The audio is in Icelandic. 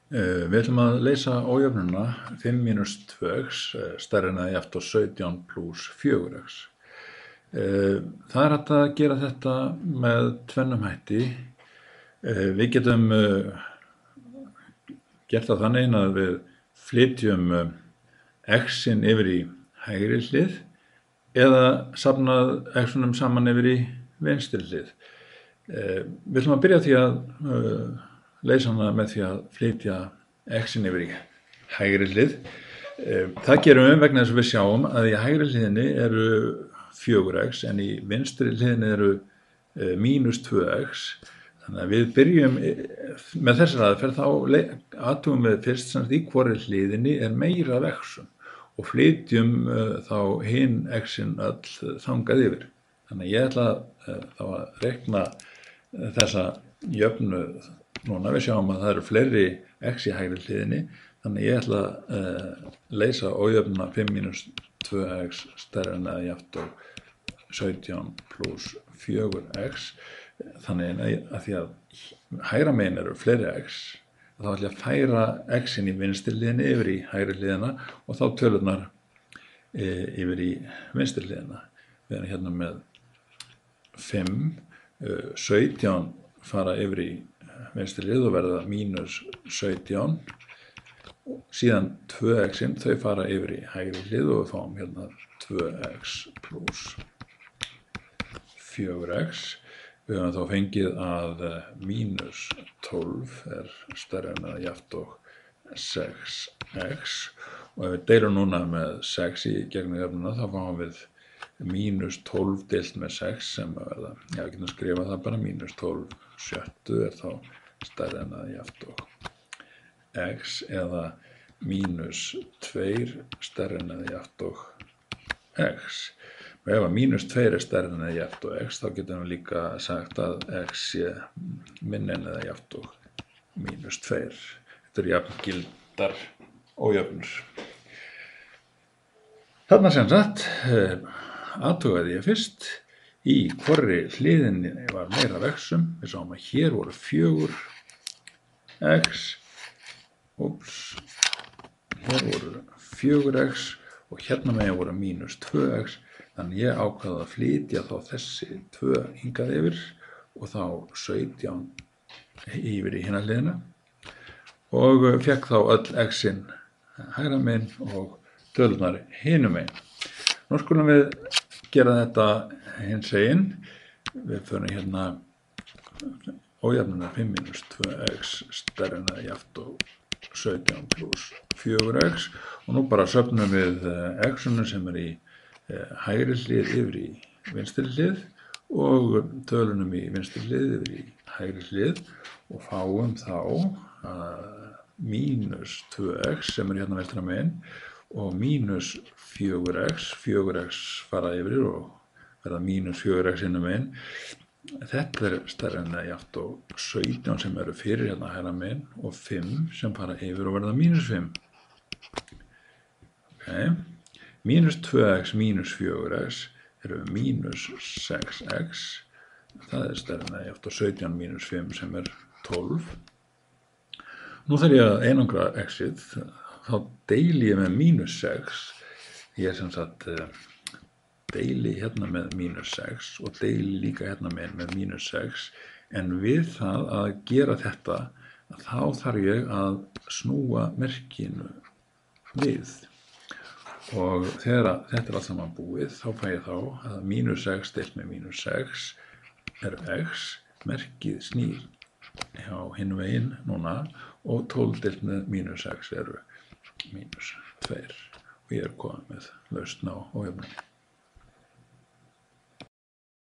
Við ætlum að leysa ójöfnuna 5 mínus 2x stærri en eða jafnt á 17 pluss 4x. Það er hægt að gera þetta með tvennum hætti. Við getum gert það þannig að við flytjum x-in yfir í hægri hlið eða safnað x-unum saman yfir í vinstri hlið. Við ætlum að byrja því að leysa hana með því að flytja x-in yfir í hægri hlið. Það gerum við vegna þess að við sjáum að í hægri hliðinni eru 4x en í vinstri hliðinni eru mínus 2x. Þannig að við byrjum með þessari aðferð þá athugum við fyrst sem í hvorri hliðinni er meira af x-um og flytjum þá hinn x-in öll þangað yfir. Þannig að ég ætla þá að reikna þessa jöfnu núna. Við sjáum að það eru fleiri x í hægri hliðinni, þannig að ég ætla að leysa ójöfnuna 5 mínus 2x stærri en eða jafnt á 17 pluss 4x. Þannig að því að hægra megin eru fleiri x, þá ætla ég að færa x-in í vinstri hliðinni yfir í hægri hliðina og þá tölurnar yfir í vinstri hliðina. Við erum hérna með 5, 17 fara yfir í vinstri hlið og verða mínus 17. Síðan 2x-in, þau fara yfir í hægri hlið og við fáum hérna 2x pluss 4x. Við höfum þá fengið að mínus 12 er stærri en eða jafnt og 6x og ef við deilum núna með 6 í gegnum jöfnuna þá fáum við mínus 12 deilt með 6 sem að verða, já við getum skrifað það bara mínus 12 sjöttu er þá stærri en eða jafnt og x eða mínus 2 stærri en eða jafnt og x. Og ef að mínus 2 er stærri en eða jafnt og x, þá getum við líka sagt að x sé minni en eða jafnt og mínus 2. Þetta er jafngildar ójöfnur. Þarna sem sagt, athugaði ég fyrst í hvorri hliðinni var meira af x-um. Við sáum að hér voru 4x, hér voru 4x og hérna megin voru mínus 2x. Þannig ég ákvaði að flytja þá þessi 2 hingað yfir og þá 17 yfir í hina hliðina og fekk þá öll x-in hægra megin og tölurnar hinum megin. Nú skulum við gera þetta hinsegin. Við förum hérna ójöfnuna 5 mínus 2x stærri en eða jafnt og 17 pluss 4x og nú bara söfnum við x-unum sem er í hægri hlið yfir í vinstri hlið og tölunum í vinstri hlið yfir í hægri hlið og fáum þá mínus 2x sem er hérna vestra megin og mínus 4x, 4x fara yfir og verða mínus 4x innum megin. Þetta er stærri en eða jafnt og 17 sem eru fyrir hérna hægra megin og 5 sem fara yfir og verða mínus 5. Okay. Mínus 2x mínus 4x eru mínus 6x. Það er stærri en eða jafnt og 17 mínus 5 sem er 12. Nú þarf ég að einangra x-ið, þá deili ég með mínus 6. Ég er sem sagt deili hérna með mínus 6 og deili líka hérna með mínus 6. En við það að gera þetta, þá þarf ég að snúa merkinu við. Og þegar þetta er allt saman búið, þá fæ ég þá að mínus 6 deilt með mínus 6 er x, merkið snýr hjá hinn veginn núna og 12 deilt með mínus 6 eru mínus 2 og ég er komið með lausn á ójöfnunni.